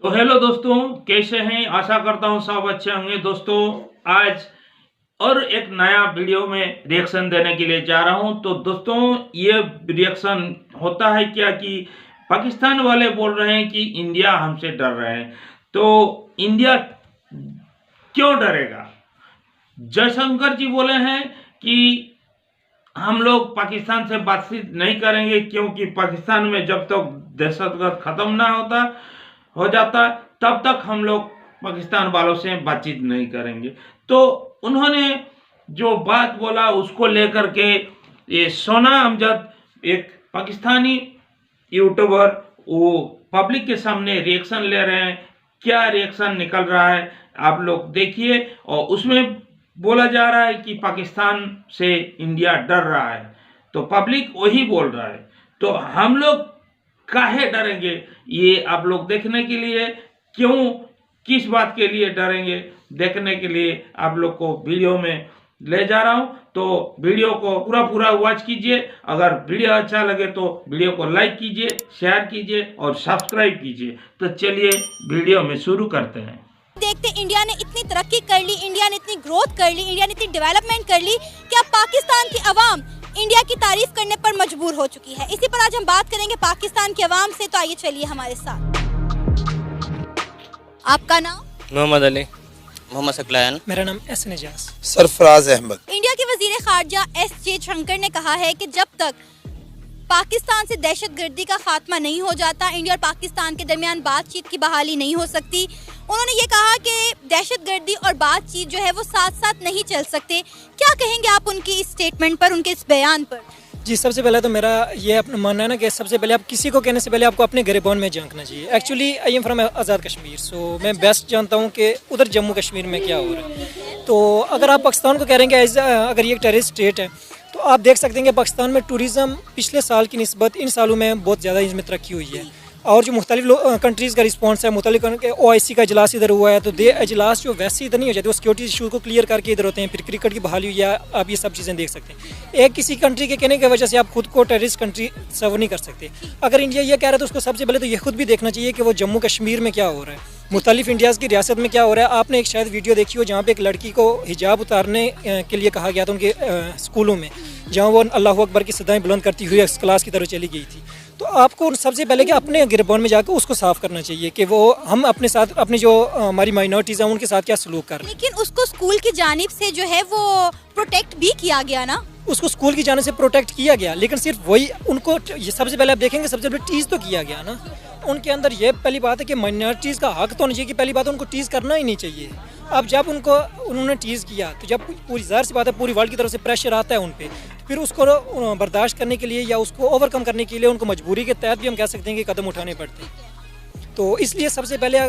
तो हेलो दोस्तों, कैसे हैं? आशा करता हूँ सब अच्छे होंगे। दोस्तों, आज और एक नया वीडियो में रिएक्शन देने के लिए जा रहा हूं। तो दोस्तों, ये रिएक्शन होता है क्या कि पाकिस्तान वाले बोल रहे हैं कि इंडिया हमसे डर रहे हैं। तो इंडिया क्यों डरेगा? जयशंकर जी बोले हैं कि हम लोग पाकिस्तान से बातचीत नहीं करेंगे, क्योंकि पाकिस्तान में जब तक दहशतगर्द खत्म ना हो जाता तब तक हम लोग पाकिस्तान वालों से बातचीत नहीं करेंगे। तो उन्होंने जो बात बोला उसको लेकर के ये सोना अमजद, एक पाकिस्तानी यूट्यूबर, वो पब्लिक के सामने रिएक्शन ले रहे हैं। क्या रिएक्शन निकल रहा है आप लोग देखिए। और उसमें बोला जा रहा है कि पाकिस्तान से इंडिया डर रहा है, तो पब्लिक वही बोल रहा है। तो हम लोग काहे डरेंगे, ये आप लोग देखने के लिए, क्यों किस बात के लिए डरेंगे, देखने के लिए आप लोग को वीडियो में ले जा रहा हूं। तो वीडियो को पूरा वॉच कीजिए। अगर वीडियो अच्छा लगे तो वीडियो को लाइक कीजिए, शेयर कीजिए और सब्सक्राइब कीजिए। तो चलिए वीडियो में शुरू करते हैं। देखते इंडिया ने इतनी तरक्की कर ली, इंडिया ने इतनी ग्रोथ कर ली, इंडिया ने इतनी डेवलपमेंट कर ली कि अब पाकिस्तान की आवाम इंडिया की तारीफ करने पर मजबूर हो चुकी है। इसी पर आज हम बात करेंगे पाकिस्तान की आवाम से। तो आइए चलिए हमारे साथ। आपका नाम? मोहम्मद अली। मोहम्मद सकलायन। मेरा नाम एस निजास। सरफराज अहमद। इंडिया के वजीर खारजा एस जयशंकर ने कहा है कि जब तक पाकिस्तान से दहशतगर्दी का खात्मा नहीं हो जाता, इंडिया और पाकिस्तान के दरमियान बातचीत की बहाली नहीं हो सकती। उन्होंने ये कहा कि दहशतगर्दी और बातचीत जो है वो साथ साथ नहीं चल सकते। क्या कहेंगे आप उनकी इस स्टेटमेंट पर, उनके इस बयान पर? जी, सबसे पहले तो मेरा ये अपना मानना है ना कि सबसे पहले आप किसी को कहने से पहले आपको अपने गिरेबान में झांकना चाहिए। Actually I am from Azad Kashmir, सो मैं बेस्ट जानता हूँ कि उधर जम्मू कश्मीर में क्या हो रहा है। तो अगर आप पाकिस्तान को कह रहे हैं कि अगर ये एक टेररिस्ट स्टेट है, तो आप देख सकते हैं कि पाकिस्तान में टूरिज़्म पिछले साल की निस्बत इन सालों में बहुत ज़्यादा इसमें तरक्की हुई है। और जो मुख्तलिफ कंट्रीज़ का रिस्पॉन्स है, मुख्तलिफ OIC का इजलास इधर हुआ है, तो इजलास जो वैसे इधर नहीं हो जाते, वो सिक्योरिटी इशू को क्लियर करके इधर होते हैं। फिर क्रिकेट की बहाली हुई है, आप ये सब चीज़ें देख सकते हैं। एक किसी कंट्री के कहने की वजह से आप खुद को टेररिस्ट कंट्री सर्व नहीं कर सकते। अगर इंडिया ये कह रहा है तो उसको सबसे पहले तो ये खुद भी देखना चाहिए कि वो जम्मू कश्मीर में क्या हो रहा है, मुख्तलिफ इंडियाज़ की रियासत में क्या हो रहा है। आपने एक शायद वीडियो देखी हो जहाँ पे एक लड़की को हिजाब उतारने के लिए कहा गया था उनके स्कूलों में, जहाँ वो अल्लाहू अकबर की सदाएं बुलंद करती हुई क्लास की तरफ चली गई थी। तो आपको सबसे पहले कि अपने गिरबान में जाकर उसको साफ करना चाहिए कि वो हम अपने साथ, अपनी जो हमारी माइनॉरिटीज़ हैं उनके साथ क्या सलूक कर रहे हैं। लेकिन उसको स्कूल की जानिब से जो है वो प्रोटेक्ट भी किया गया ना। उसको स्कूल की जाने से प्रोटेक्ट किया गया, लेकिन सिर्फ वही उनको ये सबसे पहले आप देखेंगे सबसे पहले टीज़ तो किया गया ना उनके अंदर। ये पहली बात है कि माइनॉरिटीज़ का हक तो होना चाहिए कि पहली बात उनको टीज़ करना ही नहीं चाहिए। अब जब उन्होंने टीज़ किया तो जब पूरी ज़ाहिर सी बात है पूरी वर्ल्ड की तरफ से प्रेशर आता है उन पर, फिर उसको बर्दाश्त करने के लिए या उसको ओवरकम करने के लिए उनको मजबूरी के तहत भी हम कह सकते हैं कि कदम उठाने पड़ते हैं। तो इसलिए सबसे पहले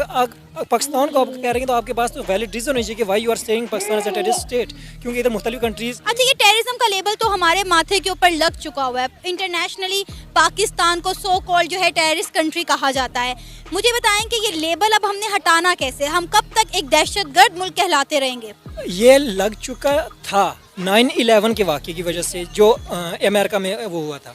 पाकिस्तान को आप कह रहे हैं तो आपके पास तो वैलिड रीज़न होनी चाहिए कि why you are saying Pakistan as a terrorist state, क्योंकि इधर मुख्तलिफ कंट्रीज़। अच्छा, ये टेररिज्म का लेबल तो हमारे माथे के ऊपर लग चुका हुआ है। इंटरनेशनली पाकिस्तान को सो कॉल्ड जो है टेररिस्ट कंट्री कहा जाता है। मुझे बताएं कि ये लेबल अब हमने हटाना कैसे? हम कब तक एक दहशतगर्द मुल्क कहलाते रहेंगे? ये लग चुका था 9/11 के वाक़े की वजह से, जो अमेरिका में वो हुआ था,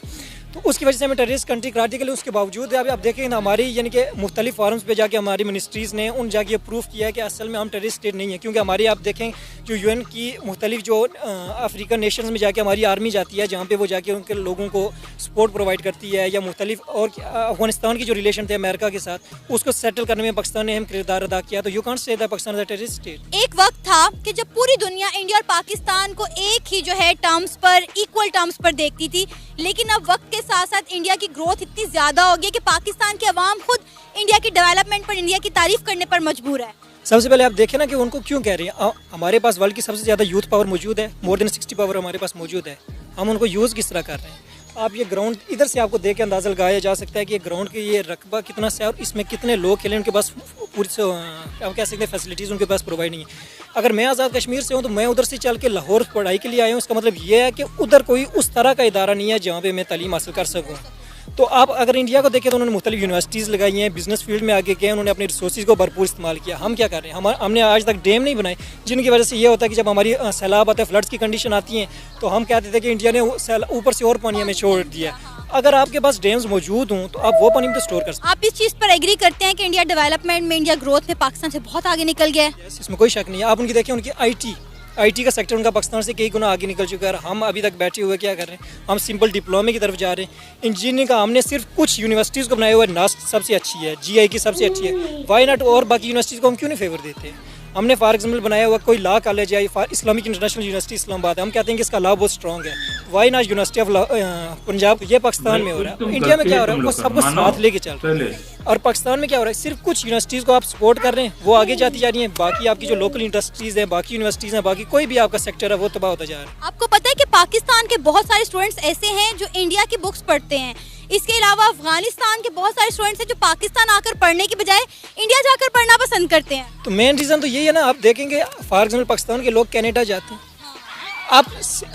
तो उसकी वजह से हमें टेररिस्ट कंट्री करार दिया। उसके बावजूद अभी आप देखें ना, हमारी यानी कि मुख्तलिफ फॉरम्स पे जाके हमारी मिनिस्ट्रीज़ ने उन जाके प्रूफ किया है कि असल में हम टेररिस्ट स्टेट नहीं है। क्योंकि हमारी आप देखें जो UN की मुख्तलिफ जो अफ्रीकन नेशंस में जाके हमारी आर्मी जाती है, जहाँ पे वो जाके उनके लोगों को सपोर्ट प्रोवाइड करती है, या मुख्तलिफ और अफगानिस्तान की जो रिलेशन थे अमेरिका के साथ, उसको सेटल करने में पाकिस्तान ने अहम किरदार अदा किया। तो you can't say that Pakistan is a terrorist state. एक वक्त था कि जब पूरी दुनिया इंडिया और पाकिस्तान को एक ही जो है टर्म्स पर, इक्वल टर्म्स पर देखती थी, लेकिन अब वक्त के साथ साथ इंडिया की ग्रोथ इतनी ज्यादा हो गई कि पाकिस्तान की आवाम खुद इंडिया की डेवलपमेंट पर, इंडिया की तारीफ करने पर मजबूर है। सबसे पहले आप देखें ना कि उनको क्यों कह रहे हैं। हमारे पास वर्ल्ड की सबसे ज़्यादा यूथ पावर मौजूद है, मोर देन 60 पावर हमारे पास मौजूद है। हम उनको यूज़ किस तरह कर रहे हैं? आप ये ग्राउंड इधर से आपको देख के अंदाज़ा लगाया जा सकता है कि ग्राउंड के ये रकबा कितना से और इसमें कितने लोग खेलें। उनके पास पूरी आप कह सकते हैं फैसिलिटीज़ उनके पास प्रोवाइड नहीं है। अगर मैं आज़ाद कश्मीर से हूँ तो मैं उधर से चल के लाहौर पढ़ाई के लिए आया हूँ। इसका मतलब ये है कि उधर कोई उस तरह का इदारा नहीं है जहाँ पर मैं तालीम हासिल कर सकूँ। तो आप अगर इंडिया को देखें तो उन्होंने मुख्तलिफ यूनिवर्सिटीज़ लगाई हैं, बिजनेस फील्ड में आगे गए, उन्होंने अपने रिसोर्सेज को भरपूर इस्तेमाल किया। हम क्या कर रहे हैं? हमने आज तक डैम नहीं बनाए, जिनकी वजह से ये होता है कि जब हमारी सैलाब आते हैं, फ्लड्स की कंडीशन आती है, तो हम कहते थे कि इंडिया ने ऊपर से और पानी हमें छोड़ दिया। अगर आपके पास डैम्स मौजूद हों तो आप वो पानी में तो स्टोर कर सकते आप इस चीज़ पर एग्री करते हैं कि इंडिया डेवलपमेंट में, इंडिया ग्रोथ में पाकिस्तान से बहुत आगे निकल गया है? हैं। इसमें कोई शक नहीं है। आप उनकी देखें, उनकी आईटी का सेक्टर उनका पाकिस्तान से कई गुना आगे निकल चुका है। हम अभी तक बैठे हुए क्या कर रहे हैं? हम सिंपल डिप्लोमे की तरफ जा रहे हैं। इंजीनियरिंग का हमने सिर्फ कुछ यूनिवर्सिटीज़ को बनाया हुआ है। नास्ट सबसे अच्छी है, GI की सबसे अच्छी है, वाई नॉट? और बाकी यूनिवर्सिटीज़ को हम क्यों नहीं फेवर देते हैं? हमने फॉर एग्जाम्पल बनाया हुआ कोई लॉ कॉलेज है, इस्लामिक इंटरनेशनल यूनिवर्सिटी इस्लामाबाद है, हम कहते हैं कि इसका लॉ बहुत स्ट्रॉन्ग है। Why not university of Punjab? ये पाकिस्तान में हो रहा है। इंडिया में क्या हो रहा है? वो सबको साथ लेके चल रहे हैं। और पाकिस्तान में क्या हो रहा है? सिर्फ कुछ यूनिवर्सिटीज़ को आप सपोर्ट कर रहे हैं, वो आगे जाती जा रही हैं। बाकी आपकी जो लोकल इंडस्ट्रीज़ हैं, बाकी यूनिवर्सिटीज़ हैं, बाकी कोई भी आपका सेक्टर है, वो तबाह होता जा रहा है। आपको पता है कि पाकिस्तान के बहुत सारे स्टूडेंट्स ऐसे हैं जो इंडिया की बुक्स पढ़ते हैं। इसके अलावा अफगानिस्तान के बहुत सारे स्टूडेंट्स हैं जो पाकिस्तान आकर पढ़ने की बजाय इंडिया जाकर पढ़ना पसंद करते हैं। तो मेन रीज़न तो यही है ना। आप देखेंगे फॉर एग्जाम्पल पाकिस्तान के लोग कनाडा जाते हैं। आप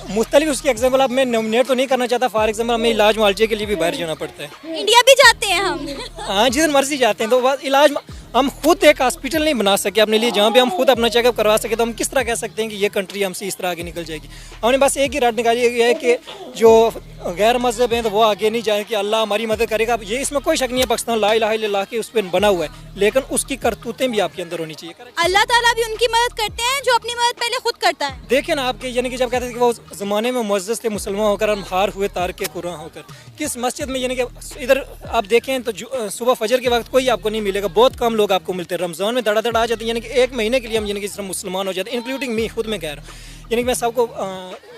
मुख्तलिफ उसकी एग्जाम्पल आप मैं नॉमिनेट तो नहीं करना चाहता। फॉर एग्जाम्पल हमें इलाज मुआवजे के लिए भी बाहर जाना पड़ता है। इंडिया भी जाते हैं हम। हाँ, जिधर मर्जी जाते हैं। तो बस इलाज हम खुद एक हॉस्पिटल नहीं बना सके अपने लिए जहाँ पे हम खुद अपना चेकअप करवा सके, तो हम किस तरह कह सकते हैं कि ये कंट्री हमसे इस तरह आगे निकल जाएगी? हमने बस एक ही रट निकाली है कि जो गैर मजहब हैं तो वो आगे नहीं जाए, कि अल्लाह हमारी मदद करेगा। ये इसमें कोई शक नहीं है, पाकिस्तान ला इलाहा इल्लल्लाह के उस पर बना हुआ है, लेकिन उसकी करतूतें भी आपके अंदर होनी चाहिए। अल्लाह ताला भी उनकी मदद करते हैं जो अपनी मदद पहले खुद करता है। देखिए ना, आपके यानी कि जब कहते थे कि वो ज़माने में मुअज़्ज़ज़ थे मुसलमान होकर, हम हार हुए तार के कुरान होकर, किस मस्जिद में यानी कि इधर आप देखें तो सुबह फजर के वक्त कोई आपको नहीं मिलेगा, बहुत कम लोग आपको मिलते हैं। रमज़ान में धड़ा आ जाते हैं, यानी कि एक महीने के लिए हम यानी कि सिर्फ मुसलमान हो जाते हैं, इंक्लूडिंग मी, खुद में कह रहा हूँ। यानी कि मैं सबको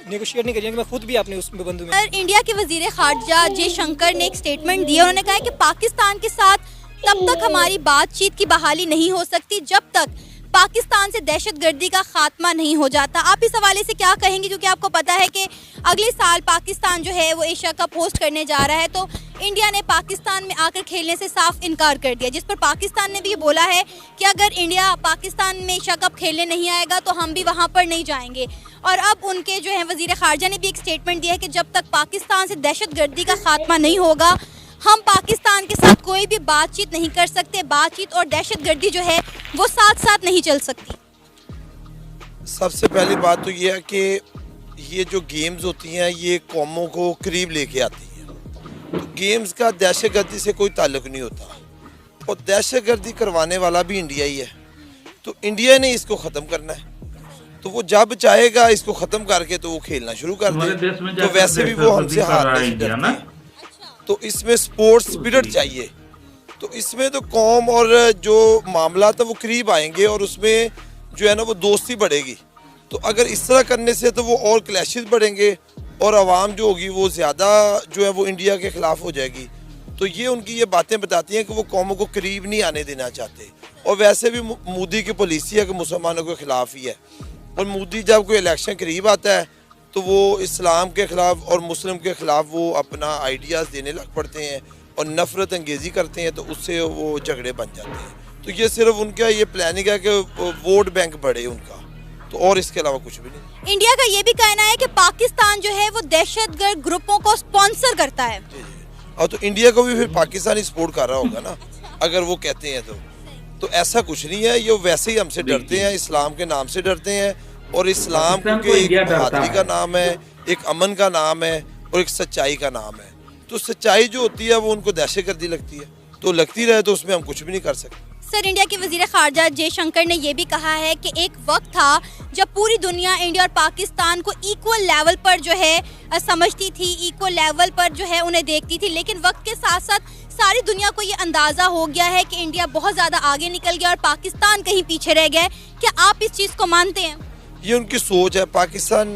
नेगोशिएट नहीं करिए कि मैं खुद भी अपने उसमें बंधु में। इंडिया के वजीर खारजा जयशंकर ने एक स्टेटमेंट दिया। उन्होंने कहा है कि पाकिस्तान के साथ तब तक हमारी बातचीत की बहाली नहीं हो सकती जब तक पाकिस्तान से दहशतगर्दी का खात्मा नहीं हो जाता। आप इस हवाले से क्या कहेंगे, क्योंकि आपको पता है कि अगले साल पाकिस्तान जो है वो एशिया कप होस्ट करने जा रहा है, तो इंडिया ने पाकिस्तान में आकर खेलने से साफ इनकार कर दिया, जिस पर पाकिस्तान ने भी ये बोला है कि अगर इंडिया पाकिस्तान में एशिया कप खेलने नहीं आएगा तो हम भी वहाँ पर नहीं जाएंगे। और अब उनके जो है वजीर खारजा ने भी एक स्टेटमेंट दिया है कि जब तक पाकिस्तान से दहशतगर्दी का खात्मा नहीं होगा हम पाकिस्तान के साथ कोई भी बातचीत नहीं कर सकते। बातचीत और दहशतगर्दी जो है वो साथ साथ नहीं चल सकती। सबसे पहली बात तो ये है कि ये जो गेम्स होती हैं ये कौमों को करीब लेके आती हैं। तो गेम्स का दहशतगर्दी से कोई ताल्लुक नहीं होता, और दहशतगर्दी करवाने वाला भी इंडिया ही है। तो इंडिया ने इसको ख़त्म करना है, तो वो जब चाहेगा इसको ख़त्म करके तो वो खेलना शुरू कर दे। तो वैसे भी वो हमसे हार नहीं डरते, तो इसमें स्पोर्ट्स स्पिरिट चाहिए। तो इसमें तो कौम और जो मामला था वो करीब आएंगे, और उसमें जो है ना वो दोस्ती बढ़ेगी। तो अगर इस तरह करने से तो वो और क्लैशेस बढ़ेंगे, और आवाम जो होगी वो ज़्यादा जो है वो इंडिया के ख़िलाफ़ हो जाएगी। तो ये उनकी ये बातें बताती हैं कि वो कौमों को करीब नहीं आने देना चाहते। और वैसे भी मोदी की पॉलिसी है कि मुसलमानों के ख़िलाफ़ ही है, और मोदी जब कोई इलेक्शन करीब आता है तो वो इस्लाम के ख़िलाफ़ और मुस्लिम के ख़िलाफ़ वो अपना आइडियाज़ देने लग पड़ते हैं और नफ़रत अंगेज़ी करते हैं, तो उससे वो झगड़े बन जाते हैं। तो ये सिर्फ उनका ये प्लानिंग है कि वोट बैंक बढ़े उनका, तो और इसके अलावा कुछ भी नहीं। इंडिया का ये भी कहना है कि पाकिस्तान जो है वो दहशतगर्द ग्रुपों को स्पॉन्सर करता है। जी जी, और तो इंडिया को भी फिर पाकिस्तान ही सपोर्ट कर रहा होगा ना, अगर वो कहते हैं तो ऐसा कुछ नहीं है। ये वैसे ही हमसे डरते हैं, इस्लाम के नाम से डरते हैं, और इस्लाम के एक बहादुरी का नाम है, एक अमन का नाम है, और एक सच्चाई का नाम है। तो सच्चाई जो होती है वो उनको दहशतगर्दी लगती है, तो लगती रहे तो उसमें हम कुछ भी नहीं कर सकते। सर, इंडिया के वजीर खारजा जयशंकर ने यह भी कहा है कि एक वक्त था जब पूरी दुनिया इंडिया और पाकिस्तान को इक्वल लेवल पर जो है समझती थी, इक्वल लेवल पर जो है उन्हें देखती थी, लेकिन वक्त के साथ साथ सारी दुनिया को ये अंदाज़ा हो गया है कि इंडिया बहुत ज़्यादा आगे निकल गया और पाकिस्तान कहीं पीछे रह गया है। क्या आप इस चीज़ को मानते हैं? ये उनकी सोच है। पाकिस्तान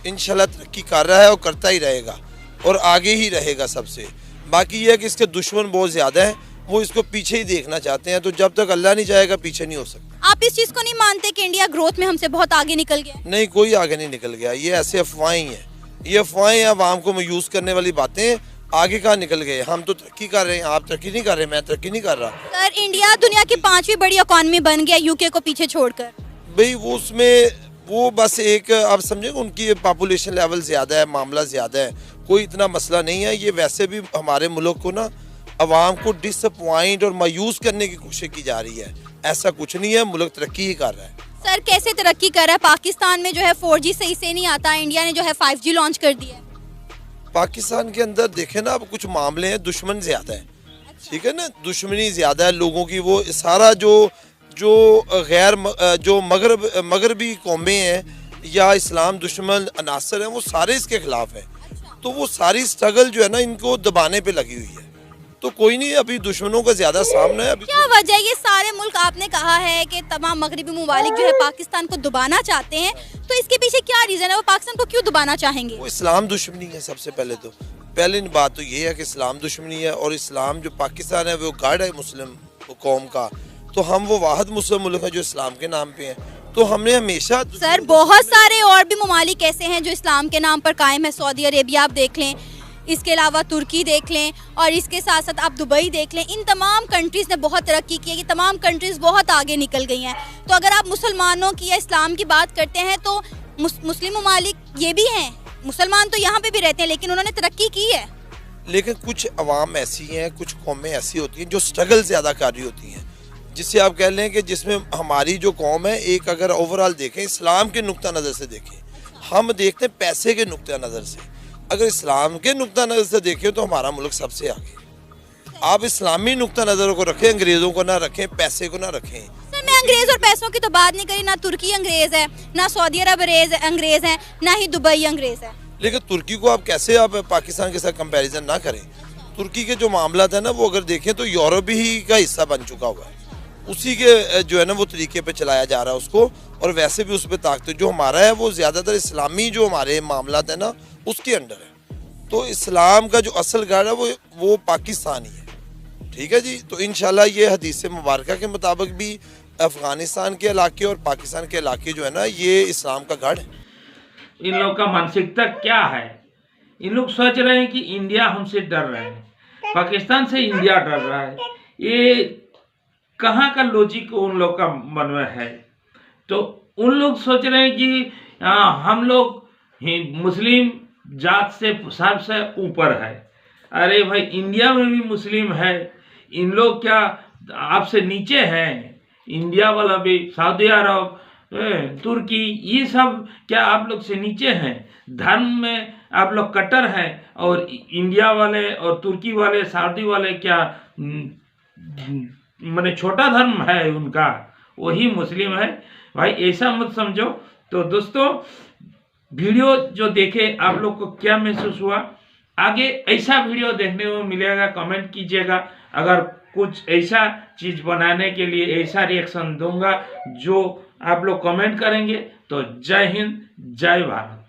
इंशाल्लाह तरक्की कर रहा है और करता ही रहेगा, और आगे ही रहेगा सबसे। बाकी ये है कि इसके दुश्मन बहुत ज़्यादा हैं, वो इसको पीछे ही देखना चाहते हैं, तो जब तक अल्लाह नहीं जाएगा पीछे नहीं हो सकता। आप इस चीज़ को नहीं मानते कि इंडिया ग्रोथ में हमसे बहुत आगे निकल गया? नहीं, कोई आगे नहीं निकल गया। ये ऐसे अफवाहें हैं, ये अफवाहें आवाम को मायूस करने वाली बातें। आगे कहाँ निकल गए? हम तो तरक्की कर रहे हैं, आप तरक्की नहीं कर रहे, मैं तरक्की नहीं कर रहा। सर, इंडिया दुनिया की 5वीं बड़ी इकॉनमी बन गया यूके को पीछे छोड़कर। भाई वो उसमें वो बस एक आप समझेंगे उनकी पॉपुलेशन लेवल ज़्यादा है, मामला ज़्यादा है, कोई इतना मसला नहीं है। ये वैसे भी हमारे मुल्क को ना अवाम को डिसअपॉइंट और मायूस करने की कोशिश की जा रही है। ऐसा कुछ नहीं है, मुल्क तरक्की ही कर रहा है। सर, कैसे तरक्की कर रहा है? पाकिस्तान में जो है 4G सही से नहीं आता, इंडिया ने जो है 5G लॉन्च कर दिया है। पाकिस्तान के अंदर देखें ना, अब कुछ मामले हैं, दुश्मन ज़्यादा है, ठीक है ना, दुश्मनी ज़्यादा है लोगों की। वो सारा जो गैर जो मगरबी कौमें हैं या इस्लाम दुश्मन अनासर हैं, वो सारे इसके खिलाफ हैं। तो वो सारी स्ट्रगल जो है ना, इनको दबाने पे लगी हुई है। तो कोई नहीं, अभी दुश्मनों का ज़्यादा सामना है। अभी क्या वजह है? ये सारे मुल्क आपने कहा है कि तमाम मगरबी ममालिक जो है पाकिस्तान को दबाना चाहते हैं, तो इसके पीछे क्या रीज़न है? वो पाकिस्तान को क्यों दबाना चाहेंगे? वो इस्लाम दुश्मनी है। सबसे पहले बात तो ये है कि इस्लाम दुश्मनी है, और इस्लाम जो पाकिस्तान है वो गढ़ है मुस्लिम कौम का। तो हम वो वाहिद मुस्लिम मुल्क है जो इस्लाम के नाम पे है। तो हमने हमेशा सर बहुत सारे और भी ममालिक ऐसे हैं जो इस्लाम के नाम पर कायम है। सऊदी अरेबिया आप देख लें, इसके अलावा तुर्की देख लें, और इसके साथ साथ आप दुबई देख लें। इन तमाम कंट्रीज़ ने बहुत तरक्की की है, ये तमाम कंट्रीज़ बहुत आगे निकल गई हैं। तो अगर आप मुसलमानों की या इस्लाम की बात करते हैं तो मुस्लिम ममालिक ये भी हैं, मुसलमान तो यहाँ पे भी रहते हैं, लेकिन उन्होंने तरक्की की है। लेकिन कुछ अवाम ऐसी हैं, कुछ कौमें ऐसी होती हैं जो स्ट्रगल ज़्यादा कर रही होती हैं, जिससे आप कह लें कि जिसमें हमारी जो कौम है, एक अगर ओवरऑल देखें, इस्लाम के नुक्ता नज़र से देखें, हम देखते हैं पैसे के नुक्ता नज़र से। अगर इस्लाम के नुक्ता नज़र से देखें तो हमारा मुल्क सबसे आगे। आप इस्लामी नुक्ता नज़र को रखें, अंग्रेज़ों को ना रखें, पैसे को ना रखें। सर मैं अंग्रेज और पैसों की तो बात नहीं करी, ना तुर्की अंग्रेज है, ना सऊदी अरब अंग्रेज है, ना ही दुबई अंग्रेज है। लेकिन तुर्की को आप कैसे आप पाकिस्तान के साथ कंपैरिजन ना करें। तुर्की के जो मामला है ना, वो अगर देखें तो यूरोप ही का हिस्सा बन चुका हुआ है। उसी के जो है ना वो तरीके पे चलाया जा रहा है उसको, और वैसे भी उस पर ताकत जो हमारा है वो ज़्यादातर इस्लामी जो हमारे मामला है ना उसके अंडर है। तो इस्लाम का जो असल गढ़ है वो पाकिस्तान ही है, ठीक है जी। तो इंशाल्लाह ये हदीस मुबारक के मुताबिक भी अफ़गानिस्तान के इलाके और पाकिस्तान के इलाके जो है ना, ये इस्लाम का गढ़ है। इन लोग का मानसिकता क्या है? इन लोग सोच रहे हैं कि इंडिया हमसे डर रहा है, पाकिस्तान से इंडिया डर रहा है। ये कहाँ का लॉजिक उन लोग का मन में है? तो उन लोग सोच रहे हैं कि हम लोग मुस्लिम जात से सबसे ऊपर है। अरे भाई, इंडिया में भी मुस्लिम है, इन लोग क्या आपसे नीचे हैं? इंडिया वाला भी, सऊदी अरब, तुर्की, ये सब क्या आप लोग से नीचे हैं? धर्म में आप लोग कट्टर हैं, और इंडिया वाले और तुर्की वाले, सऊदी वाले क्या माने छोटा धर्म है उनका, वही मुस्लिम है। भाई ऐसा मत समझो। तो दोस्तों, वीडियो जो देखे आप लोग को क्या महसूस हुआ? आगे ऐसा वीडियो देखने को मिलेगा, कमेंट कीजिएगा। अगर कुछ ऐसा चीज़ बनाने के लिए ऐसा रिएक्शन दूंगा जो आप लोग कमेंट करेंगे। तो जय हिंद, जय भारत।